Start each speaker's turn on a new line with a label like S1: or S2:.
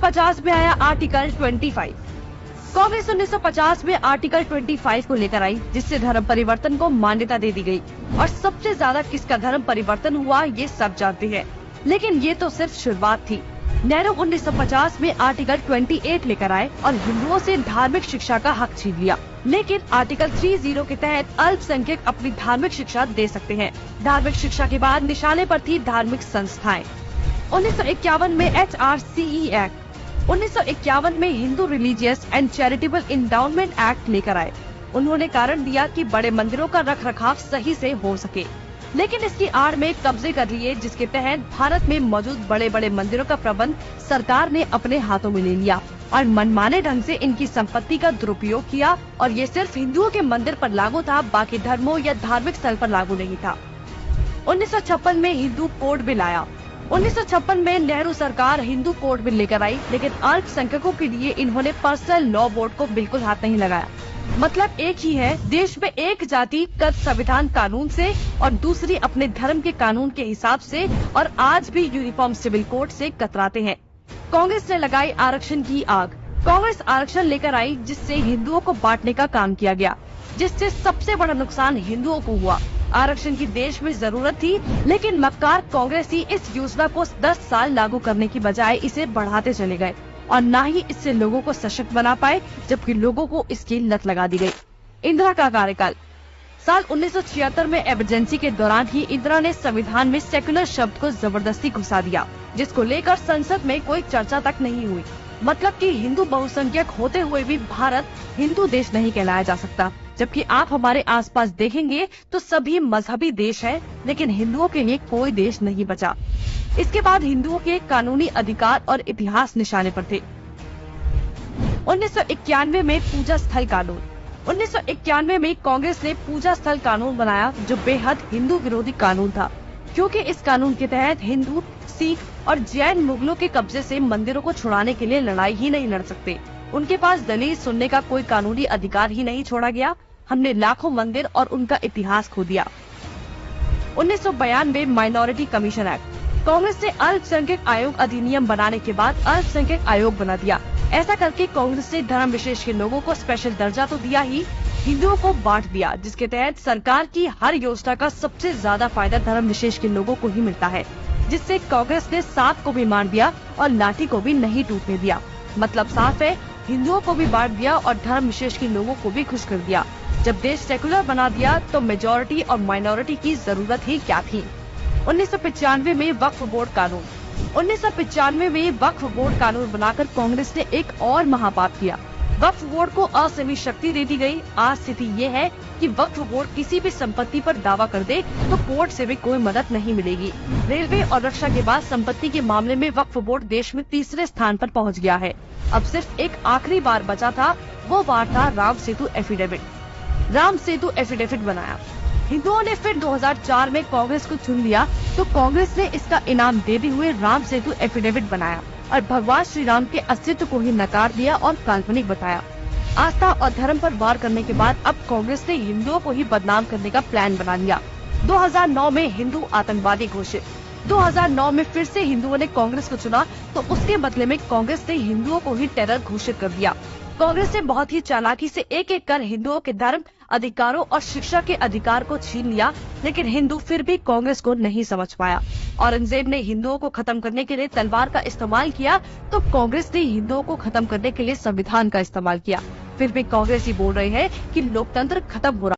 S1: 1950 में आया आर्टिकल 25। कांग्रेस 1950 में आर्टिकल 25 को लेकर आई, जिससे धर्म परिवर्तन को मान्यता दे दी गई। और सबसे ज्यादा किसका धर्म परिवर्तन हुआ ये सब जानते हैं, लेकिन ये तो सिर्फ शुरुआत थी। नेहरू 1950 में आर्टिकल 28 लेकर आए और हिंदुओं से धार्मिक शिक्षा का हक छीन लिया। लेकिन आर्टिकल 30 के तहत अल्पसंख्यक अपनी धार्मिक शिक्षा दे सकते हैं। धार्मिक शिक्षा के बाद निशाने पर थी धार्मिक संस्थाएं। 1951 में HRCE एक्ट, 1951 में Hindu religious and charitable endowment act लेकर आए। उन्होंने कारण दिया कि बड़े मंदिरों का रखरखाव सही से हो सके, लेकिन इसकी आड़ में कब्जे कर लिए, जिसके तहत भारत में मौजूद बड़े बड़े मंदिरों का प्रबंध सरकार ने अपने हाथों में ले लिया और मनमाने ढंग से इनकी संपत्ति का दुरुपयोग किया। और ये सिर्फ हिंदुओं के मंदिर पर लागू था, बाकी धर्मों या धार्मिक स्थल पर लागू नहीं था। 1956 में हिंदू कोड बिल आया। 1956 में नेहरू सरकार हिंदू कोड बिल लेकर आई, लेकिन अल्पसंख्यकों के लिए इन्होंने पर्सनल लॉ बोर्ड को बिल्कुल हाथ नहीं लगाया। मतलब एक ही है, देश में एक जाति कद संविधान कानून से और दूसरी अपने धर्म के कानून के हिसाब से, और आज भी यूनिफॉर्म सिविल कोड से कतराते हैं। कांग्रेस ने लगाई आरक्षण की आग। कांग्रेस आरक्षण लेकर आई, जिससे हिंदुओं को बांटने का काम किया गया, जिससे सबसे बड़ा नुकसान हिंदुओं को हुआ। आरक्षण की देश में जरूरत थी, लेकिन मक्कार कांग्रेसी इस योजना को 10 साल लागू करने की बजाय इसे बढ़ाते चले गए और न ही इससे लोगों को सशक्त बना पाए, जबकि लोगों को इसकी लत लगा दी गई। इंदिरा का कार्यकाल। साल 1976 में इमरजेंसी के दौरान ही इंदिरा ने संविधान में सेक्युलर शब्द को जबरदस्ती घुसा दिया, जिसको लेकर संसद में कोई चर्चा तक नहीं हुई। मतलब कि हिंदू बहुसंख्यक होते हुए भी भारत हिंदू देश नहीं कहलाया जा सकता, जबकि आप हमारे आसपास देखेंगे तो सभी मजहबी देश हैं, लेकिन हिंदुओं के लिए कोई देश नहीं बचा। इसके बाद हिंदुओं के कानूनी अधिकार और इतिहास निशाने पर थे। 1991 में पूजा स्थल कानून। 1991 में कांग्रेस ने पूजा स्थल कानून बनाया, जो बेहद हिंदू विरोधी कानून था, क्योंकि इस कानून के तहत हिंदू, सिख और जैन मुगलों के कब्जे से मंदिरों को छुड़ाने के लिए लड़ाई ही नहीं लड़ सकते। उनके पास दलील सुनने का कोई कानूनी अधिकार ही नहीं छोड़ा गया। हमने लाखों मंदिर और उनका इतिहास खो दिया। 1992 माइनॉरिटी कमीशन एक्ट। कांग्रेस ने अल्पसंख्यक आयोग अधिनियम बनाने के बाद अल्पसंख्यक आयोग बना दिया। ऐसा करके कांग्रेस ने धर्म विशेष के लोगों को स्पेशल दर्जा तो दिया ही, हिंदुओं को बांट दिया, जिसके तहत सरकार की हर योजना का सबसे ज्यादा फायदा धर्म विशेष के लोगों को ही मिलता है, जिससे कांग्रेस ने सांप को भी मार दिया और लाठी को भी नहीं टूटने दिया। मतलब साफ है, हिंदुओं को भी बांट दिया और धर्म विशेष के लोगों को भी खुश कर दिया। जब देश सेकुलर बना दिया तो मेजॉरिटी और माइनॉरिटी की जरूरत ही क्या थी। 1995 में वक्फ बोर्ड कानून। 1995 में वक्फ बोर्ड कानून बनाकर कांग्रेस ने एक और महापाप किया। वक्फ बोर्ड को असीमित शक्ति दे दी गई। आज स्थिति ये है कि वक्फ बोर्ड किसी भी संपत्ति पर दावा कर दे तो कोर्ट से भी कोई मदद नहीं मिलेगी। रेलवे और रक्षा के बाद संपत्ति के मामले में वक्फ बोर्ड देश में तीसरे स्थान पर पहुंच गया है। अब सिर्फ एक आखिरी बार बचा था, वो बार था राम सेतु एफिडेविट। राम सेतु एफिडेविट बनाया। हिंदुओं ने फिर 2004 में कांग्रेस को चुन लिया, तो कांग्रेस ने इसका इनाम देते हुए राम सेतु एफिडेविट बनाया और भगवान श्री राम के अस्तित्व को ही नकार दिया और काल्पनिक बताया। आस्था और धर्म पर वार करने के बाद अब कांग्रेस ने हिंदुओं को ही बदनाम करने का प्लान बना लिया। 2009 में हिंदू आतंकवादी घोषित। 2009 में फिर से हिंदुओं ने कांग्रेस को चुना, तो उसके बदले में कांग्रेस ने हिंदुओं को ही टेरर घोषित कर दिया। कांग्रेस ने बहुत ही चालाकी से एक एक कर हिंदुओं के धर्म, अधिकारों और शिक्षा के अधिकार को छीन लिया, लेकिन हिंदू फिर भी कांग्रेस को नहीं समझ पाया। औरंगजेब ने हिंदुओं को खत्म करने के लिए तलवार का इस्तेमाल किया, तो कांग्रेस ने हिंदुओं को खत्म करने के लिए संविधान का इस्तेमाल किया। फिर भी कांग्रेस ही बोल रहे हैं कि लोकतंत्र खत्म हो रहा है।